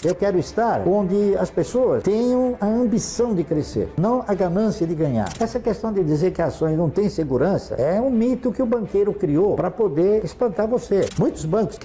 Eu quero estar onde as pessoas tenham a ambição de crescer, não a ganância de ganhar. Essa questão de dizer que ações não têm segurança é um mito que o banqueiro criou para poder espantar você. Muitos bancos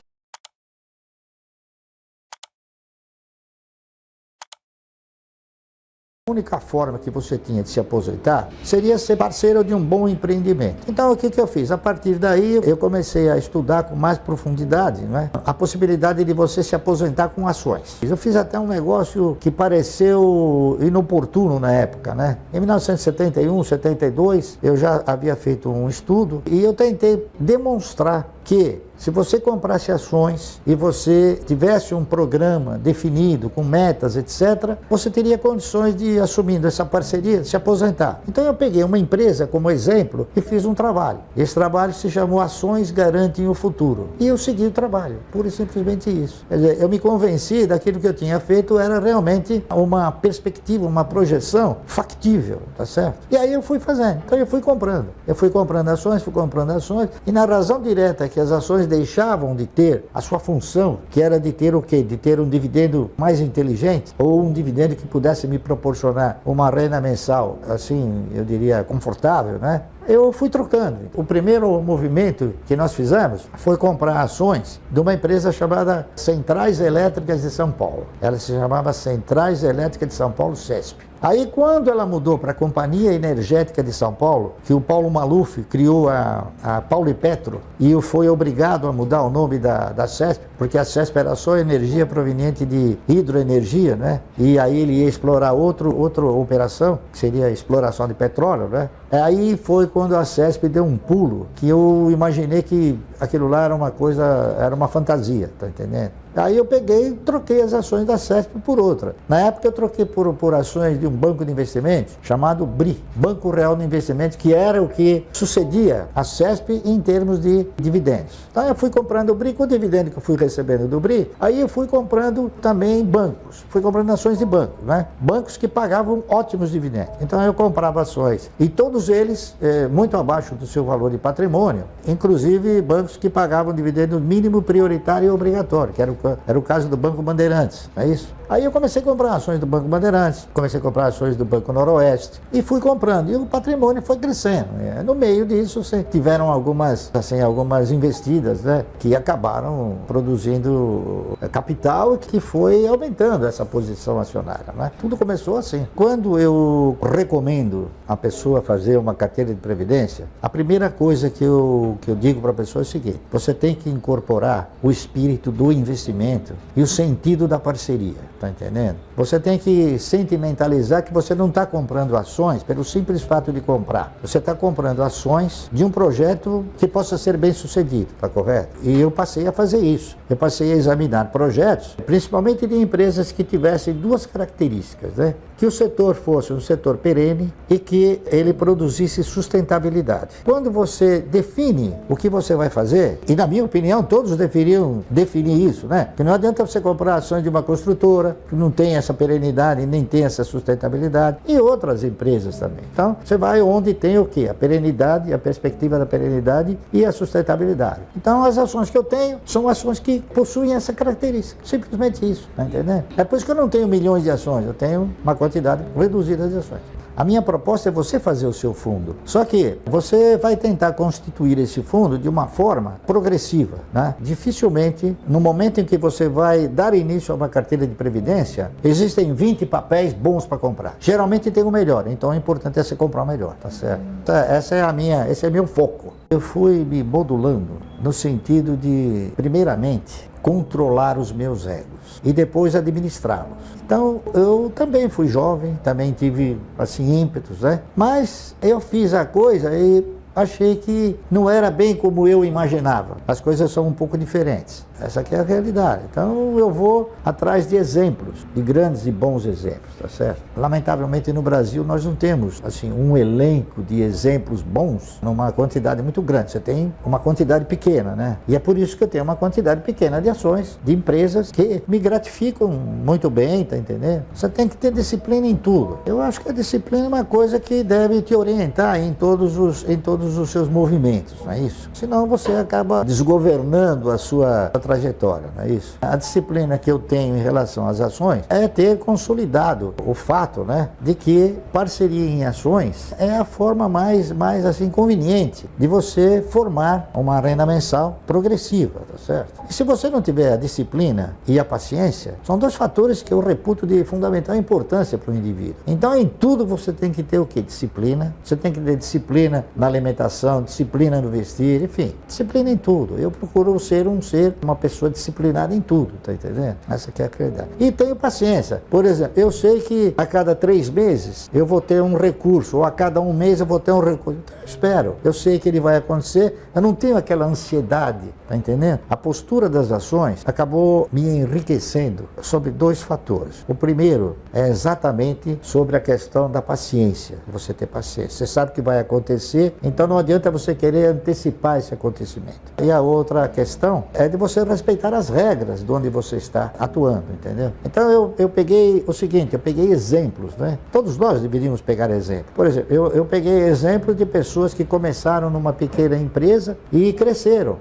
a única forma que você tinha de se aposentar seria ser parceiro de um bom empreendimento. Então o que eu fiz? A partir daí eu comecei a estudar com mais profundidade, né, a possibilidade de você se aposentar com ações. Eu fiz até um negócio que pareceu inoportuno na época, né? Em 1971, 72, eu já havia feito um estudo e eu tentei demonstrar que se você comprasse ações e você tivesse um programa definido, com metas, etc., você teria condições de, assumindo essa parceria, se aposentar. Então eu peguei uma empresa como exemplo e fiz um trabalho. Esse trabalho se chamou Ações Garantem o Futuro. E eu segui o trabalho, pura e simplesmente isso. Quer dizer, eu me convenci daquilo que eu tinha feito era realmente uma perspectiva, uma projeção factível, tá certo? E aí eu fui fazendo. Então eu fui comprando. Eu fui comprando ações, e na razão direta que as ações deixavam de ter a sua função, que era de ter o quê? De ter um dividendo mais inteligente, ou um dividendo que pudesse me proporcionar uma renda mensal, assim, eu diria, confortável, né? Eu fui trocando. O primeiro movimento que nós fizemos foi comprar ações de uma empresa chamada Centrais Elétricas de São Paulo. Ela se chamava Centrais Elétricas de São Paulo, CESP. Aí quando ela mudou para a Companhia Energética de São Paulo, que o Paulo Maluf criou a Paulo e Petro e foi obrigado a mudar o nome da CESP, porque a CESP era só energia proveniente de hidroenergia, né? E aí ele ia explorar outra operação, que seria a exploração de petróleo, né? Aí foi quando a CESP deu um pulo, que eu imaginei que aquilo lá era uma coisa, era uma fantasia, tá entendendo? Aí eu peguei e troquei as ações da CESP por outra. Na época eu troquei por ações de um banco de investimentos chamado BRI, Banco Real de Investimentos, que era o que sucedia a CESP em termos de dividendos. Então eu fui comprando o BRI, com o dividendo que eu fui recebendo do BRI, aí eu fui comprando também bancos, fui comprando ações de bancos, né? Bancos que pagavam ótimos dividendos. Então eu comprava ações, e todos eles muito abaixo do seu valor de patrimônio, inclusive bancos que pagavam dividendo mínimo, prioritário e obrigatório, que era o caso do Banco Bandeirantes, não é isso? Aí eu comecei a comprar ações do Banco Bandeirantes, comecei a comprar ações do Banco Noroeste e fui comprando. E o patrimônio foi crescendo. No meio disso, tiveram algumas investidas, né, que acabaram produzindo capital e que foi aumentando essa posição acionária, né? Tudo começou assim. Quando eu recomendo a pessoa fazer uma carteira de previdência, a primeira coisa que eu digo para a pessoa é o seguinte: você tem que incorporar o espírito do investimento e o sentido da parceria. Tá entendendo? Você tem que sentimentalizar que você não está comprando ações pelo simples fato de comprar. Você está comprando ações de um projeto que possa ser bem sucedido, tá correto? E eu passei a fazer isso. Eu passei a examinar projetos, principalmente de empresas que tivessem duas características, né? Que o setor fosse um setor perene e que ele produzisse sustentabilidade. Quando você define o que você vai fazer, e na minha opinião todos deveriam definir isso, né? Porque não adianta você comprar ações de uma construtora que não tem essa perenidade, nem tem essa sustentabilidade, e outras empresas também. Então, você vai onde tem o quê? A perenidade, a perspectiva da perenidade e a sustentabilidade. Então, as ações que eu tenho são ações que possuem essa característica. Simplesmente isso, tá entendendo? É por isso que eu não tenho milhões de ações, eu tenho uma quantidade reduzida de ações. A minha proposta é você fazer o seu fundo. Só que você vai tentar constituir esse fundo de uma forma progressiva, né? Dificilmente, no momento em que você vai dar início a uma carteira de previdência, existem 20 papéis bons para comprar. Geralmente tem o melhor, então o importante é você comprar o melhor, tá certo? Então, esse é meu foco. Eu fui me modulando no sentido de, primeiramente, controlar os meus egos e depois administrá-los. Então, eu também fui jovem, também tive, assim, ímpetos, né? Mas eu fiz a coisa e achei que não era bem como eu imaginava. As coisas são um pouco diferentes. Essa aqui é a realidade. Então eu vou atrás de exemplos, de grandes e bons exemplos, tá certo? Lamentavelmente no Brasil nós não temos assim um elenco de exemplos bons numa quantidade muito grande. Você tem uma quantidade pequena, né? E é por isso que eu tenho uma quantidade pequena de ações de empresas que me gratificam muito bem, tá entendendo? Você tem que ter disciplina em tudo. Eu acho que a disciplina é uma coisa que deve te orientar em todos todos os seus movimentos, não é isso? Senão você acaba desgovernando a sua trajetória, não é isso? A disciplina que eu tenho em relação às ações é ter consolidado o fato, né, de que parceria em ações é a forma mais assim conveniente de você formar uma renda mensal progressiva, tá certo? E se você não tiver a disciplina e a paciência, são dois fatores que eu reputo de fundamental importância para o indivíduo. Então, em tudo você tem que ter o quê? Disciplina. Você tem que ter disciplina na alimentação, disciplina no vestir, enfim, disciplina em tudo. Eu procuro ser uma pessoa disciplinada em tudo, tá entendendo? Essa que é a realidade. E tenho paciência. Por exemplo, eu sei que a cada 3 meses eu vou ter um recurso, ou a cada 1 mês eu vou ter um recurso. Então, eu espero. Eu sei que ele vai acontecer. Eu não tenho aquela ansiedade, tá entendendo? A postura das ações acabou me enriquecendo sobre 2 fatores. O primeiro é exatamente sobre a questão da paciência. Você ter paciência. Você sabe que vai acontecer, então não adianta você querer antecipar esse acontecimento. E a outra questão é de você respeitar as regras de onde você está atuando, entendeu? Então eu peguei o seguinte, eu peguei exemplos, né? Todos nós deveríamos pegar exemplo. Por exemplo, eu peguei exemplo de pessoas que começaram numa pequena empresa e cresceram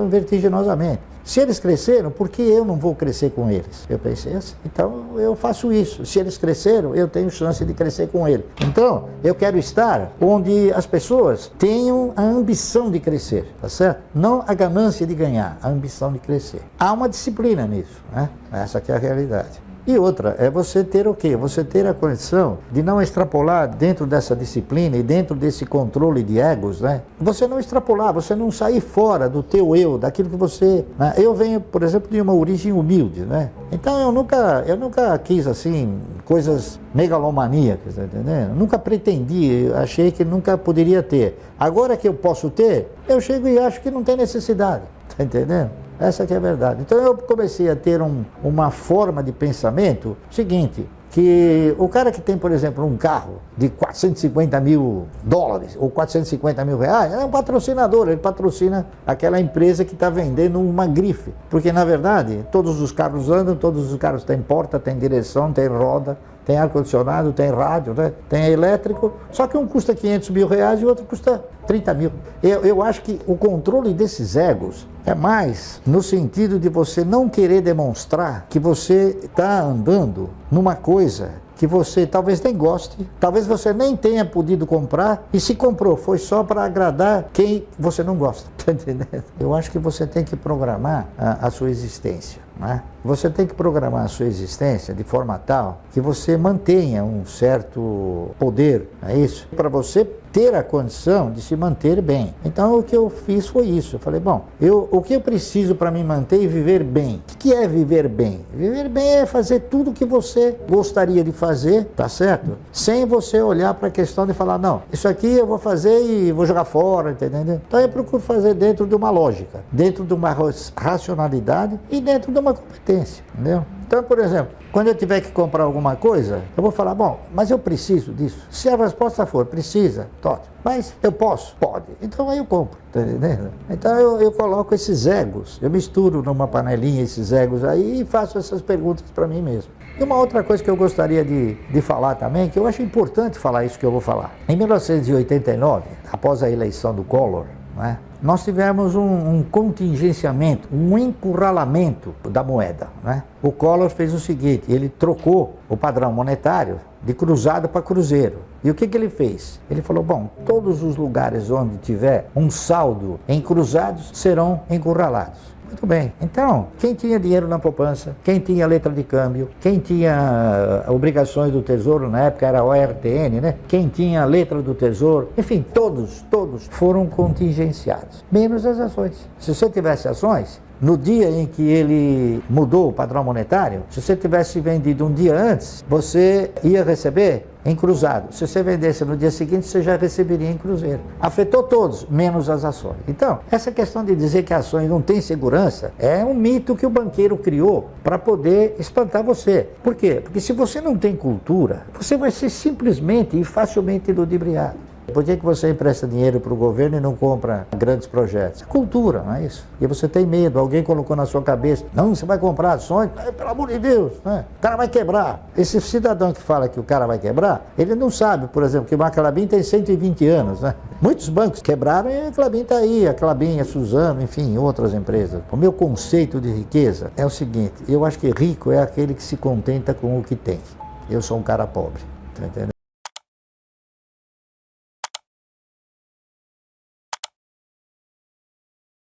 vertiginosamente. Se eles cresceram, por que eu não vou crescer com eles? Eu pensei assim, então eu faço isso. Se eles cresceram, eu tenho chance de crescer com eles. Então, eu quero estar onde as pessoas tenham a ambição de crescer, tá certo? Não a ganância de ganhar, a ambição de crescer. Há uma disciplina nisso, né? Essa que é a realidade. E outra, é você ter o quê? Você ter a condição de não extrapolar dentro dessa disciplina e dentro desse controle de egos, né? Você não extrapolar, você não sair fora do teu eu, daquilo que você... Né? Eu venho, por exemplo, de uma origem humilde, né? Então eu nunca quis, assim, coisas megalomaníacas, tá entendendo? Nunca pretendi, achei que nunca poderia ter. Agora que eu posso ter, eu chego e acho que não tem necessidade, tá entendendo? Essa que é a verdade. Então eu comecei a ter uma forma de pensamento seguinte, que o cara que tem, por exemplo, um carro de 450 mil dólares ou 450 mil reais, é um patrocinador, ele patrocina aquela empresa que está vendendo uma grife. Porque, na verdade, todos os carros andam, todos os carros têm porta, têm direção, têm roda, tem ar-condicionado, tem rádio, né? Tem elétrico, só que um custa 500 mil reais e o outro custa 30 mil. Eu acho que o controle desses egos é mais no sentido de você não querer demonstrar que você está andando numa coisa que você talvez nem goste, talvez você nem tenha podido comprar, e se comprou, foi só para agradar quem você não gosta, tá entendendo? Eu acho que você tem que programar a sua existência, né? Você tem que programar a sua existência de forma tal que você mantenha um certo poder, é isso? Para você ter a condição de se manter bem. Então o que eu fiz foi isso. Eu falei, bom, o que eu preciso para me manter e viver bem? O que é viver bem? Viver bem é fazer tudo o que você gostaria de fazer, tá certo? Sem você olhar para a questão de falar, não, isso aqui eu vou fazer e vou jogar fora, entendeu? Então eu procuro fazer dentro de uma lógica, dentro de uma racionalidade e dentro de uma competência, entendeu? Então, por exemplo, quando eu tiver que comprar alguma coisa, eu vou falar, bom, mas eu preciso disso. Se a resposta for, precisa, ótimo. Mas eu posso? Pode. Então aí eu compro, tá entendendo? Então eu coloco esses egos, eu misturo numa panelinha esses egos aí e faço essas perguntas para mim mesmo. E uma outra coisa que eu gostaria de falar também, que eu acho importante falar isso que eu vou falar. Em 1989, após a eleição do Collor, né, nós tivemos um contingenciamento, um encurralamento da moeda, né? O Collor fez o seguinte, ele trocou o padrão monetário de cruzado para cruzeiro. E o que ele fez? Ele falou, bom, todos os lugares onde tiver um saldo em cruzados serão encurralados. Muito bem. Então, quem tinha dinheiro na poupança, quem tinha letra de câmbio, quem tinha obrigações do Tesouro, na época era o ORTN, né? Quem tinha letra do Tesouro, enfim, todos foram contingenciados, menos as ações. Se você tivesse ações, no dia em que ele mudou o padrão monetário, se você tivesse vendido um dia antes, você ia receber em cruzado. Se você vendesse no dia seguinte, você já receberia em cruzeiro. Afetou todos, menos as ações. Então, essa questão de dizer que ações não têm segurança é um mito que o banqueiro criou para poder espantar você. Por quê? Porque se você não tem cultura, você vai ser simplesmente e facilmente ludibriado. Por que você empresta dinheiro para o governo e não compra grandes projetos? É cultura, não é isso? E você tem medo, alguém colocou na sua cabeça, não, você vai comprar ações, pelo amor de Deus, né? O cara vai quebrar. Esse cidadão que fala que o cara vai quebrar, ele não sabe, por exemplo, que o Banco Clabin tem 120 anos, né? Muitos bancos quebraram e a Clabin está aí, a Clabin, a Suzano, enfim, outras empresas. O meu conceito de riqueza é o seguinte, eu acho que rico é aquele que se contenta com o que tem. Eu sou um cara pobre, tá entendendo?